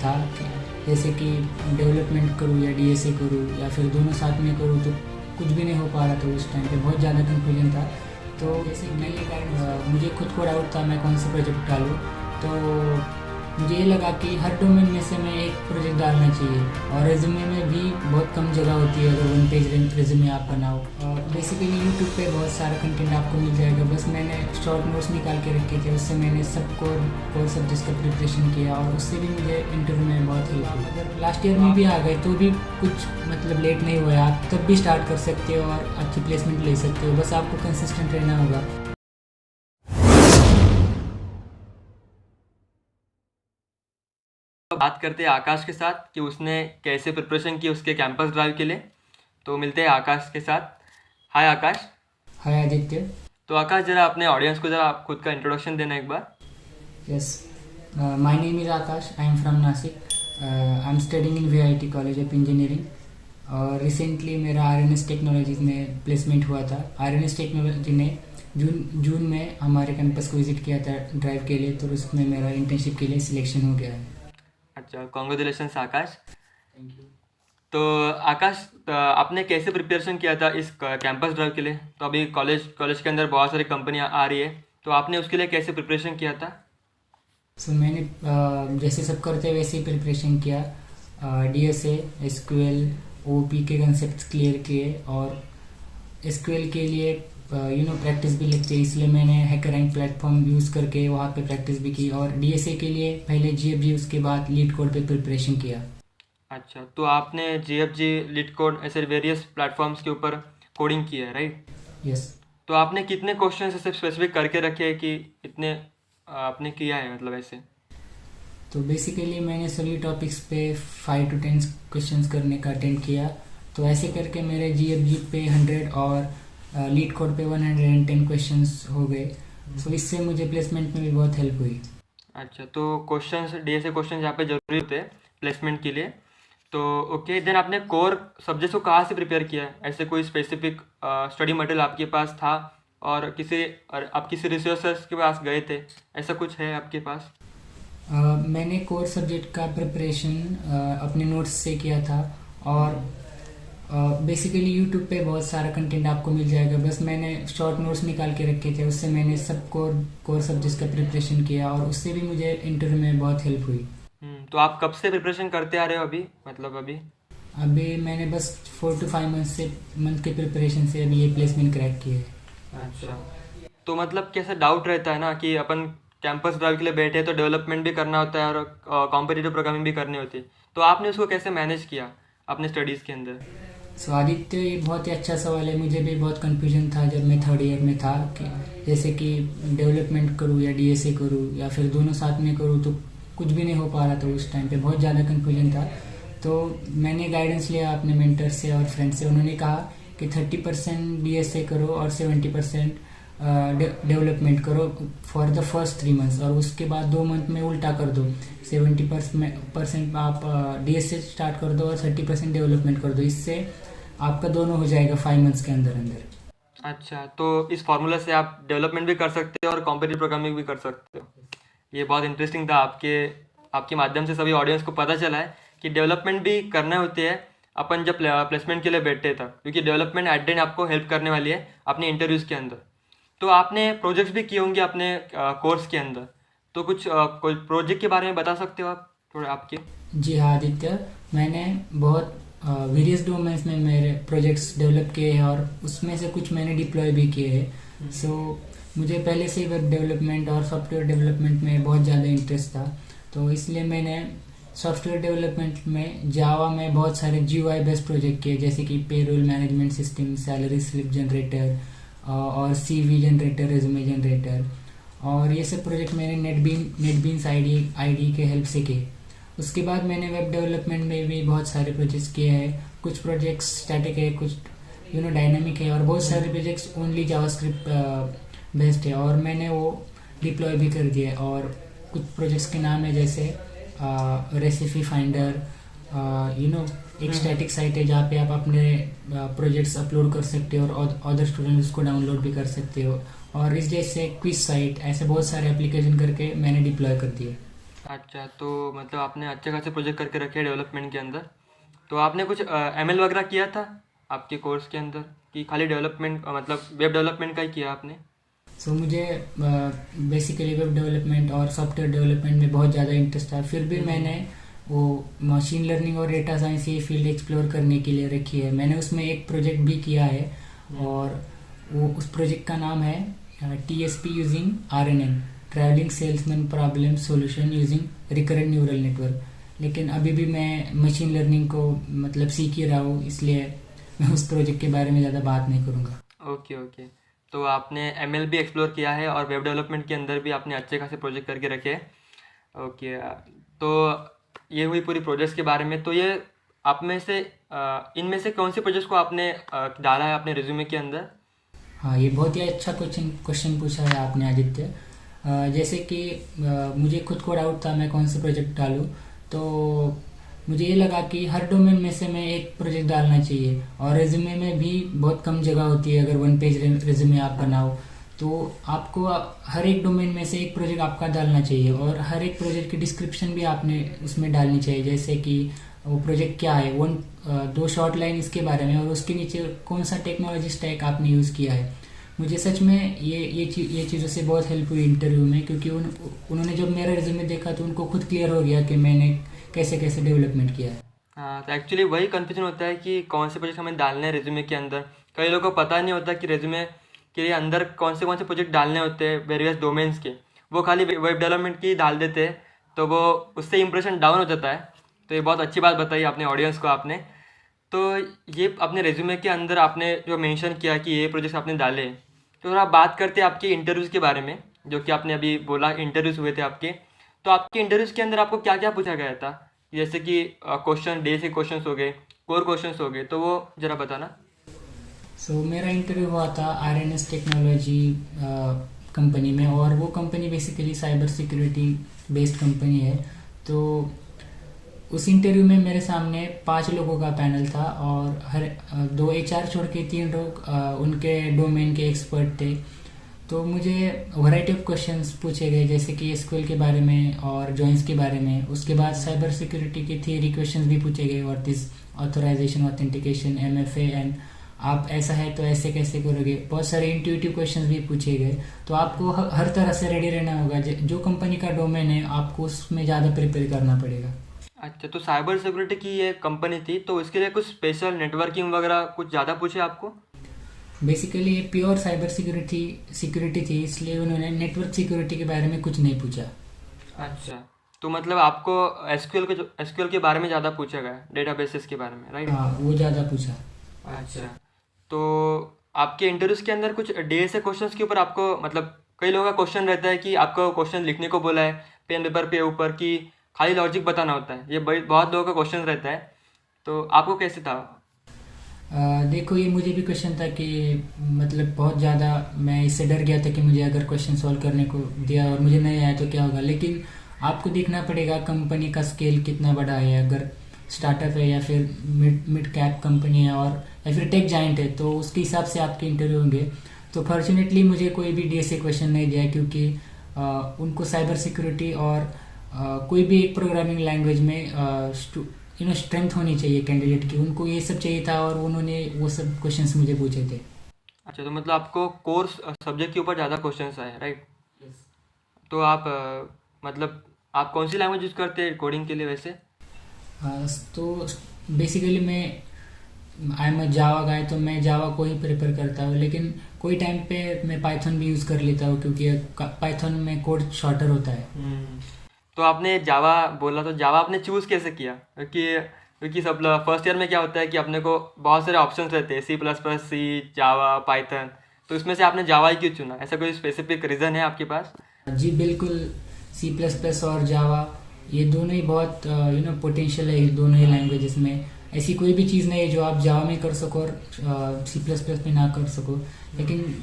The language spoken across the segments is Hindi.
था कि जैसे कि डेवलपमेंट करूँ या डीएसए करूँ या फिर दोनों साथ में करूँ, तो कुछ भी नहीं हो पा रहा था। उस टाइम पे बहुत ज़्यादा कन्फ्यूजन था। तो जैसे मैं ये मुझे खुद को डाउट था मैं कौन सा प्रोजेक्ट डालूँ। तो मुझे ये लगा कि हर डोमेन में से मैं एक प्रोजेक्ट डालना चाहिए, और रेज्यूमे में भी बहुत कम जगह होती है अगर 1 पेज रेज्यूमे आप बनाओ। बेसिकली यूट्यूब पे बहुत सारा कंटेंट आपको मिल जाएगा, बस मैंने शॉर्ट नोट्स निकाल के रखे थे, उससे मैंने सब कोर सब्जेक्ट्स का प्रिपरेशन किया, और उससे भी मुझे इंटरव्यू में बहुत हेल्प हुई। अगर लास्ट ईयर में भी आ गए तो भी कुछ मतलब लेट नहीं हुआ, आप तब भी स्टार्ट कर सकते हो और अच्छी प्लेसमेंट ले सकते हो, बस आपको कंसिस्टेंट रहना होगा। बात करते हैं आकाश के साथ कि उसने कैसे प्रिपरेशन की उसके कैंपस ड्राइव के लिए। तो मिलते हैं आकाश के साथ। हाय आकाश। हाय आदित्य। तो आकाश, जरा अपने ऑडियंस को जरा खुद का इंट्रोडक्शन देना एक बार। Yes, my name is Akash. I am from Nasik. I'm studying in VIT College of Engineering. और रिसेंटली मेरा RNS टेक्नोलॉजीज में प्लेसमेंट हुआ था। RNS टेक्नोलॉजी ने जून में हमारे कैंपस को विज़िट किया था ड्राइव के लिए, तो उसमें मेरा इंटर्नशिप के लिए सिलेक्शन हो गया है। अच्छा, कॉन्ग्रेचुलेशंस आकाश। Thank you. तो आकाश, आपने कैसे प्रिपरेशन किया था इस कैंपस ड्राइव के लिए? तो अभी कॉलेज के अंदर बहुत सारी कंपनियां आ रही है, तो आपने उसके लिए कैसे प्रिपरेशन किया था? सो मैंने जैसे सब करते वैसे ही प्रिपरेशन किया। DSA, SQL, OOP के कंसेप्ट क्लियर किए, और SQL के लिए प्रैक्टिस भी लगती है, इसलिए मैंने हैकररैंक प्लेटफॉर्म यूज़ करके वहाँ पे प्रैक्टिस भी की। और DSA के लिए पहले GFG, उसके बाद लीड कोड पे प्रिपरेशन किया। अच्छा, तो आपने GFG, लीड कोड ऐसे वेरियस प्लेटफॉर्म्स के ऊपर कोडिंग की है, राइट? यस। तो आपने कितने क्वेश्चन ऐसे स्पेसिफिक करके रखे हैं कि इतने आपने किया है, मतलब ऐसे? तो बेसिकली मैंने सभी टॉपिक्स पे 5 to 10 क्वेश्चंस करने का अटेम्प्ट किया। तो ऐसे करके मेरे GFG पे 100 और लीड कोड पे 110 क्वेश्चंस हो गए। सो इससे मुझे प्लेसमेंट में भी बहुत हेल्प हुई। अच्छा, तो क्वेश्चंस, DSA क्वेश्चंस यहाँ पे जरूरी होते हैं प्लेसमेंट के लिए। तो ओके, देन आपने कोर सब्जेक्ट्स को कहाँ से प्रिपेयर किया है? ऐसे कोई स्पेसिफिक स्टडी मटेरियल आपके पास था और आप किसी रिसोर्सेस के पास गए थे, ऐसा कुछ है आपके पास? मैंने कोर सब्जेक्ट का प्रिपरेशन अपने नोट्स से किया था, और बेसिकली यूट्यूब पे बहुत सारा कंटेंट आपको मिल जाएगा, बस मैंने शॉर्ट नोट्स निकाल के रखे थे, उससे मैंने सब कोर सब्जेक्ट्स का प्रिपरेशन किया, और उससे भी मुझे इंटरव्यू में बहुत हेल्प हुई। तो आप कब से प्रिपरेशन करते आ रहे हो अभी, मतलब अभी? अभी मैंने बस 4 to 5 मंथ के प्रिपरेशन से अभी ये प्लेसमेंट क्रैक की है। अच्छा, तो मतलब कैसा डाउट रहता है ना कि अपन कैंपस ड्राइव के लिए बैठे तो डेवलपमेंट भी करना होता है और कॉम्पिटिटिव प्रोग्रामिंग भी करनी होती है, तो आपने उसको कैसे मैनेज किया अपने स्टडीज़ के अंदर? सो आदित्य, ये बहुत ही अच्छा सवाल है। मुझे भी बहुत कन्फ्यूजन था जब मैं 3rd ईयर में था कि जैसे कि डेवलपमेंट करूँ या DSA करूँ या फिर दोनों साथ में करूँ, तो कुछ भी नहीं हो पा रहा था। उस टाइम पे बहुत ज़्यादा कन्फ्यूजन था। तो मैंने गाइडेंस लिया अपने मेंटर से और फ्रेंड से। उन्होंने कहा कि 30% DSA करो और 70% डेवलपमेंट करो फॉर द फर्स्ट 3 मंथ्स, और उसके बाद 2 मंथ में उल्टा कर दो। 70% आप DSA स्टार्ट कर दो और 30% डेवलपमेंट कर दो। इससे आपका दोनों हो जाएगा 5 मंथ्स के अंदर अंदर। अच्छा, तो इस फार्मूला से आप डेवलपमेंट भी कर सकते हो और कॉम्पिटिटिव प्रोग्रामिंग भी कर सकते हो। ये बहुत इंटरेस्टिंग था। आपके माध्यम से सभी ऑडियंस को पता चला है कि डेवलपमेंट भी करना होती है अपन जब प्लेसमेंट के लिए बैठते तब, क्योंकि डेवलपमेंट एट द एंड आपको हेल्प करने वाली है अपने इंटरव्यूज़ के अंदर। तो आपने प्रोजेक्ट्स भी किए होंगे अपने कोर्स के अंदर, तो कोई प्रोजेक्ट के बारे में बता सकते हो आप थोड़ा आपके? जी हाँ आदित्य, मैंने बहुत वेरियस डोमेन्स में मेरे प्रोजेक्ट्स डेवलप किए हैं, और उसमें से कुछ मैंने डिप्लॉय भी किए हैं। सो मुझे पहले से ही वेब डेवलपमेंट और सॉफ्टवेयर डेवलपमेंट में बहुत ज़्यादा इंटरेस्ट था। तो इसलिए मैंने सॉफ्टवेयर डेवलपमेंट में जावा में बहुत सारे GUI बेस्ड प्रोजेक्ट किए, जैसे कि payroll management system, salary slip generator, और CV जनरेटर, रेज्यूमे जनरेटर, और ये सब प्रोजेक्ट मैंने नेटबीन्स आईडी के हेल्प से किए। उसके बाद मैंने वेब डेवलपमेंट में भी बहुत सारे प्रोजेक्ट्स किए हैं। कुछ प्रोजेक्ट्स स्टैटिक है, कुछ डायनामिक है, और बहुत सारे प्रोजेक्ट्स ओनली जावास्क्रिप्ट बेस्ड है, और मैंने वो डिप्लॉय भी कर दिए। और कुछ प्रोजेक्ट्स के नाम है जैसे रेसिपी फाइंडर, एक स्टैटिक साइट है जहाँ पे आप अपने प्रोजेक्ट्स अपलोड कर सकते हो और अदर स्टूडेंट उसको डाउनलोड भी कर सकते हो, और इस जैसे क्विज साइट, ऐसे बहुत सारे एप्लीकेशन करके मैंने डिप्लॉय कर दिए। अच्छा, तो मतलब आपने अच्छे खासे प्रोजेक्ट करके रखे हैं डेवलपमेंट के अंदर। तो आपने कुछ एमएल वगैरह किया था आपके कोर्स के अंदर, कि खाली डेवलपमेंट मतलब वेब डेवलपमेंट का ही किया आपने? सो मुझे बेसिकली वेब डेवलपमेंट और सॉफ्टवेयर डेवलपमेंट में बहुत ज़्यादा इंटरेस्ट था, फिर भी मैंने वो मशीन लर्निंग और डेटा साइंस ये फील्ड एक्सप्लोर करने के लिए रखी है। मैंने उसमें एक प्रोजेक्ट भी किया है, और वो उस प्रोजेक्ट का नाम है TSP using RNN, travelling salesman problem solution using recurrent neural network. लेकिन अभी भी मैं मशीन लर्निंग को मतलब सीख ही रहा हूँ, इसलिए मैं उस प्रोजेक्ट के बारे में ज़्यादा बात नहीं करूँगा। Okay, okay. तो आपने एमएल भी एक्सप्लोर किया है और वेब डेवलपमेंट के अंदर भी आपने अच्छे खासे प्रोजेक्ट करके रखे हैं। ओके, तो ये हुई पूरी प्रोजेक्ट्स के बारे में। तो ये आप में से इनमें से कौन से प्रोजेक्ट्स को आपने डाला है अपने रिज्यूमे के अंदर? हाँ, ये बहुत ही अच्छा क्वेश्चन पूछा है आपने आदित्य। जैसे कि मुझे खुद को डाउट था मैं कौन से प्रोजेक्ट डालूँ, तो मुझे ये लगा कि हर डोमेन में से मैं एक प्रोजेक्ट डालना चाहिए, और रेज्यूमे में भी बहुत कम जगह होती है। अगर 1 पेज रेज्यूमे आप बनाओ तो आपको हर एक डोमेन में से एक प्रोजेक्ट आपका डालना चाहिए, और हर एक प्रोजेक्ट की डिस्क्रिप्शन भी आपने उसमें डालनी चाहिए। जैसे कि वो प्रोजेक्ट क्या है, 2 शॉर्ट लाइन इसके बारे में, और उसके नीचे कौन सा टेक्नोलॉजी स्टैक आपने यूज़ किया है। मुझे सच में ये चीज़ों से बहुत हेल्प हुई इंटरव्यू में, क्योंकि उन्होंने जब मेरा रिज्यूमे देखा तो उनको खुद क्लियर हो गया कि मैंने कैसे कैसे डेवलपमेंट किया है। हाँ, तो एक्चुअली वही कन्फ्यूजन होता है कि कौन से प्रोजेक्ट हमें डालने हैं रिज्यूमे के अंदर। कई लोगों को पता नहीं होता कि रिज्यूमे के लिए अंदर कौन से प्रोजेक्ट डालने होते हैं वेरियस डोमेन्स के। वो खाली वेब डेवलपमेंट की डाल देते हैं, तो वो उससे इंप्रेशन डाउन हो जाता है। तो ये बहुत अच्छी बात बताई आपने ऑडियंस को आपने। तो ये अपने रिज्यूमे के अंदर आपने जो मेंशन किया कि ये प्रोजेक्ट आपने डाले, तो थोड़ा बात करते हैं आपके इंटरव्यूज़ के बारे में, जो कि आपने अभी बोला इंटरव्यूज़ हुए थे आपके। तो आपके इंटरव्यूज़ के अंदर आपको क्या क्या पूछा गया था? जैसे कि क्वेश्चन डे से क्वेश्चंस हो गए, कोर क्वेश्चंस हो गए, तो वो ज़रा बताना। मेरा इंटरव्यू हुआ था RNS टेक्नोलॉजी कंपनी में, और वो company basically cyber security based company है। तो उस इंटरव्यू में मेरे सामने 5 लोगों का पैनल था, और 2 HR छोड़ के 3 लोग उनके डोमेन के एक्सपर्ट थे। तो मुझे वैरायटी ऑफ क्वेश्चंस पूछे गए, जैसे कि SQL के बारे में और जॉइंस के बारे में। उसके बाद साइबर सिक्योरिटी के थियरी क्वेश्चंस भी पूछे गए, what is authorisation, authentication, MFA, and आप ऐसा है तो ऐसे कैसे करोगे। बहुत सारे इंट्यूटिव क्वेश्चंस भी पूछे गए। तो आपको हर तरह से रेडी रहना होगा। जो कंपनी का डोमेन है आपको उसमें ज़्यादा प्रिपेयर करना पड़ेगा। अच्छा, तो साइबर सिक्योरिटी की ये कंपनी थी, तो इसके लिए कुछ स्पेशल नेटवर्किंग वगैरह कुछ ज़्यादा पूछे आपको? बेसिकली ये प्योर साइबर सिक्योरिटी थी, इसलिए उन्होंने नेटवर्क सिक्योरिटी के बारे में कुछ नहीं पूछा। अच्छा, तो मतलब आपको एसक्यूएल के बारे में ज़्यादा पूछा गया, डेटाबेसेस के बारे में, राइट? हाँ, वो ज़्यादा पूछा। अच्छा, तो आपके इंटरव्यूज़ के अंदर कुछ डे से क्वेश्चंस के ऊपर आपको मतलब कई लोगों का क्वेश्चन रहता है कि आपको क्वेश्चन लिखने को बोला है पेन पेपर पे ऊपर, कि खाली लॉजिक बताना होता है। ये बहुत लोगों का क्वेश्चन रहता है, तो आपको कैसे था? देखो, ये मुझे भी क्वेश्चन था कि मतलब बहुत ज़्यादा मैं इससे डर गया था कि मुझे अगर क्वेश्चन सॉल्व करने को दिया और मुझे नहीं आया तो क्या होगा। लेकिन आपको देखना पड़ेगा कंपनी का स्केल कितना बड़ा है, अगर स्टार्टअप है या फिर मिड कैप कंपनी है, और या फिर टेक जाइंट है, तो उसके हिसाब से आपके इंटरव्यू होंगे। तो फॉर्चुनेटली मुझे कोई भी DSA क्वेश्चन नहीं दिया, क्योंकि उनको साइबर सिक्योरिटी और कोई भी एक प्रोग्रामिंग लैंग्वेज में स्ट्रेंथ होनी चाहिए कैंडिडेट की, उनको ये सब चाहिए था, और उन्होंने वो सब क्वेश्चंस मुझे पूछे थे। अच्छा, तो मतलब आपको कोर्स सब्जेक्ट के ऊपर ज़्यादा क्वेश्चंस आए, राइट? तो आप मतलब आप कौन सी लैंग्वेज यूज़ करते हैं कोडिंग के लिए वैसे? तो बेसिकली मैं आई एम जावा गाय, तो मैं जावा को ही प्रेफर करता हूँ। लेकिन कोई टाइम पे मैं पाइथन भी यूज़ कर लेता हूँ, क्योंकि पाइथन में कोड शॉर्टर होता है। तो आपने जावा बोला, तो जावा आपने चूज़ कैसे किया? क्योंकि सब फर्स्ट ईयर में क्या होता है कि अपने को बहुत सारे ऑप्शंस रहते हैं, C++, सी, जावा, पाइथन, तो इसमें से आपने जावा ही क्यों चुना? ऐसा कोई स्पेसिफिक रीज़न है आपके पास? जी बिल्कुल, C++ और जावा ये दोनों ही बहुत पोटेंशियल है, दोनों ही लैंग्वेजेस में। ऐसी कोई भी चीज़ नहीं है जो आप जावा में कर सको और C++ में ना कर सको। लेकिन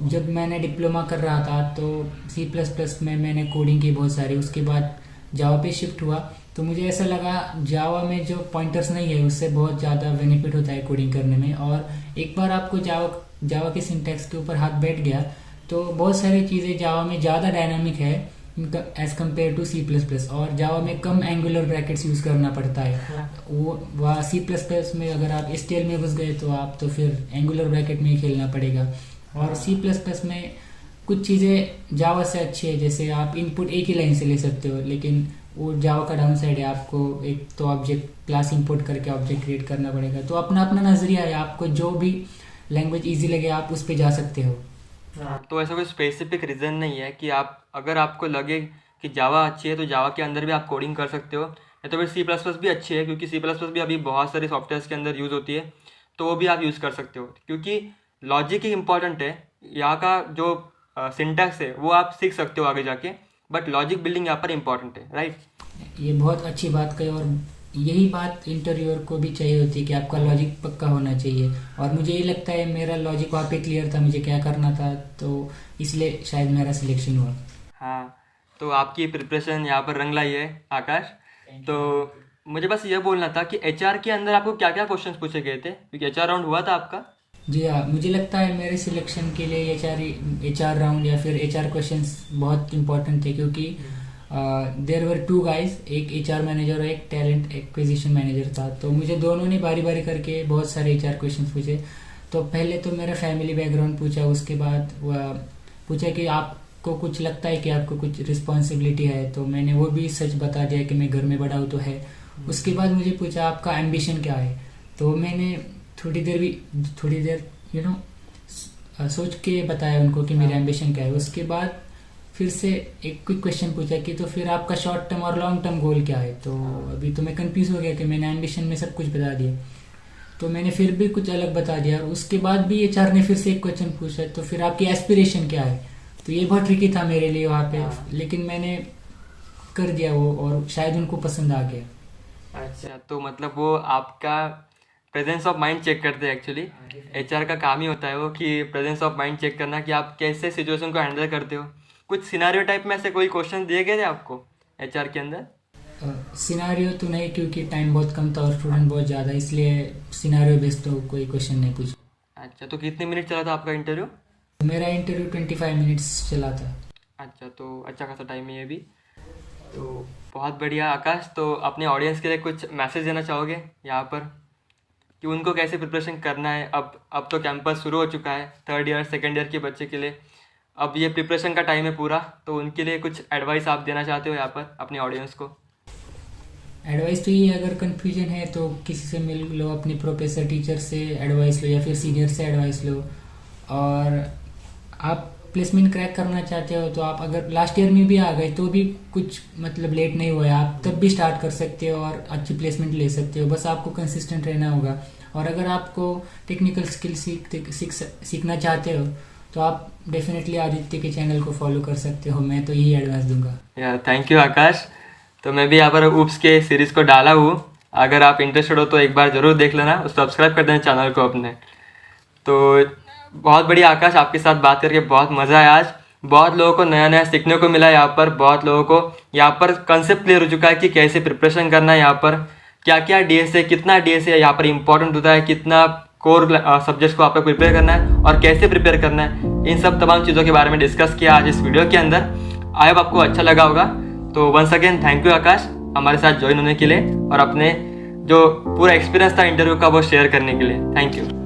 जब मैंने डिप्लोमा कर रहा था तो C++ में मैंने कोडिंग की बहुत सारी, उसके बाद जावा पे शिफ्ट हुआ, तो मुझे ऐसा लगा जावा में जो पॉइंटर्स नहीं है उससे बहुत ज़्यादा बेनिफिट होता है कोडिंग करने में। और एक बार आपको जावा के सिंटैक्स के ऊपर हाथ बैठ गया तो बहुत सारी चीज़ें जावा में ज़्यादा डायनामिक है, एज कम्पेयर टू C++। और जावा में कम एंगुलर ब्रैकेट्स यूज़ करना पड़ता है। वो वह C++ में अगर आप STL में घुस गए तो आप तो फिर एंगुलर ब्रैकेट में ही खेलना पड़ेगा। और C++ में कुछ चीज़ें जावा से अच्छी है, जैसे आप इनपुट एक ही लाइन से ले सकते हो, लेकिन वो जावा का डाउन साइड है, आपको एक तो ऑब्जेक्ट क्लास इंपोर्ट करके ऑब्जेक्ट क्रिएट करना पड़ेगा। तो अपना अपना नज़रिया है, आपको जो भी लैंग्वेज इजी लगे आप उस पर जा सकते हो। तो ऐसा कोई स्पेसिफिक रीज़न नहीं है कि आप अगर आपको लगे कि जावा अच्छी है तो जावा के अंदर भी आप कोडिंग कर सकते हो, या तो फिर C++ भी अच्छी है, क्योंकि C++ भी अभी बहुत सारे सॉफ्टवेयर्स के अंदर यूज़ होती है, तो वो भी आप यूज़ कर सकते हो। क्योंकि लॉजिक ही इम्पॉर्टेंट है, यहाँ का जो सिंटैक्स है वो आप सीख सकते हो आगे जाके, बट लॉजिक बिल्डिंग यहाँ पर इम्पॉर्टेंट है, राइट? ये बहुत अच्छी बात कही, और यही बात इंटरव्यूअर को भी चाहिए होती है कि आपका लॉजिक पक्का होना चाहिए। और मुझे ये लगता है मेरा लॉजिक वहाँ पे क्लियर था, मुझे क्या करना था, तो इसलिए शायद मेरा सिलेक्शन हुआ। हाँ, तो आपकी प्रिपरेशन यहाँ पर रंग लाई है आकाश। तो मुझे बस ये बोलना था कि HR के अंदर आपको क्या क्या क्वेश्चंस पूछे गए थे, क्योंकि HR राउंड हुआ था आपका? जी हाँ, मुझे लगता है मेरे सिलेक्शन के लिए HR राउंड या फिर HR क्वेश्चंस बहुत इंपॉर्टेंट थे, क्योंकि देयर वर 2 गाइज, एक HR मैनेजर और एक टैलेंट एक्विजिशन मैनेजर था। तो मुझे दोनों ने बारी बारी करके बहुत सारे HR क्वेश्चंस पूछे। तो पहले तो मेरा फैमिली बैकग्राउंड पूछा, उसके बाद वह पूछा कि आपको कुछ लगता है कि आपको कुछ रिस्पॉन्सिबिलिटी है, तो मैंने वो भी सच बता दिया कि मैं घर में बड़ा हूँ तो है। उसके बाद मुझे पूछा आपका एम्बिशन क्या है, तो मैंने थोड़ी देर सोच के बताया उनको कि मेरा एम्बिशन क्या है। उसके बाद फिर से एक क्विक क्वेश्चन पूछा कि तो फिर आपका शॉर्ट टर्म और लॉन्ग टर्म गोल क्या है। तो अभी तो मैं कंफ्यूज हो गया कि मैंने एम्बिशन में सब कुछ बता दिया, तो मैंने फिर भी कुछ अलग बता दिया। और उसके बाद भी HR ने फिर से एक क्वेश्चन पूछा, तो फिर आपकी एस्पिरेशन क्या है। तो ये बहुत ट्रिकी था मेरे लिए वहाँ पे, लेकिन मैंने कर दिया वो, और शायद उनको पसंद आ गया। अच्छा, तो मतलब वो आपका प्रेजेंस ऑफ माइंड चेक करते हैं एक्चुअली। HR का काम ही होता है वो कि प्रेजेंस ऑफ माइंड चेक करना, कि आप कैसे सिचुएशन को हैंडल करते हो। कुछ सिनारियो टाइप में ऐसे कोई क्वेश्चन दिए गए थे आपको HR के अंदर? सिनारियो तो नहीं, क्योंकि टाइम बहुत कम था और स्टूडेंट बहुत ज़्यादा, इसलिए सिनारियो बेस्ड तो कोई क्वेश्चन नहीं पूछा। अच्छा, तो कितने मिनट चला था आपका इंटरव्यू? मेरा इंटरव्यू 25 मिनट्स चला था। अच्छा, तो अच्छा खासा टाइम है ये भी। तो बहुत बढ़िया आकाश, तो अपने ऑडियंस के लिए कुछ मैसेज देना चाहोगे यहाँ पर कि उनको कैसे प्रिपरेशन करना है? अब तो कैंपस शुरू हो चुका है 3rd ईयर 2nd ईयर के बच्चे के लिए, अब ये प्रिपरेशन का टाइम है पूरा, तो उनके लिए कुछ एडवाइस आप देना चाहते हो यहाँ पर अपने ऑडियंस को? एडवाइस तो ये, अगर कन्फ्यूजन है तो किसी से मिल लो, अपने प्रोफेसर टीचर से एडवाइस लो या फिर सीनियर से एडवाइस लो। और आप प्लेसमेंट क्रैक करना चाहते हो तो आप अगर लास्ट ईयर में भी आ गए तो भी कुछ मतलब लेट नहीं हुआ है, आप तब भी स्टार्ट कर सकते हो और अच्छी प्लेसमेंट ले सकते हो। बस आपको कंसिस्टेंट रहना होगा। और अगर आपको टेक्निकल स्किल सीखना चाहते हो तो आप डेफिनेटली आदित्य के चैनल को फॉलो कर सकते हो, मैं तो यही एडवाइस दूंगा। यार थैंक यू आकाश। तो मैं भी यहाँ पर ऊप्स के सीरीज़ को डाला हूँ, अगर आप इंटरेस्टेड हो तो एक बार ज़रूर देख लेना, सब्सक्राइब कर देना चैनल को अपने। तो बहुत बढ़िया आकाश, आपके साथ बात करके बहुत मज़ा आया आज। बहुत लोगों को नया नया सीखने को मिला यहाँ पर, बहुत लोगों को यहाँ पर कंसेप्ट क्लियर हो चुका है कि कैसे प्रिपरेशन करना है, यहाँ पर क्या क्या DSA, कितना DSA यहाँ पर इंपॉर्टेंट होता है, कितना कोर सब्जेक्ट्स को आपको प्रिपेयर करना है और कैसे प्रिपेयर करना है, इन सब तमाम चीज़ों के बारे में डिस्कस किया आज इस वीडियो के अंदर। आई होप आपको अच्छा लगा होगा। तो वंस अगेन थैंक यू आकाश हमारे साथ ज्वाइन होने के लिए और अपने जो पूरा एक्सपीरियंस था इंटरव्यू का वो शेयर करने के लिए। Thank you.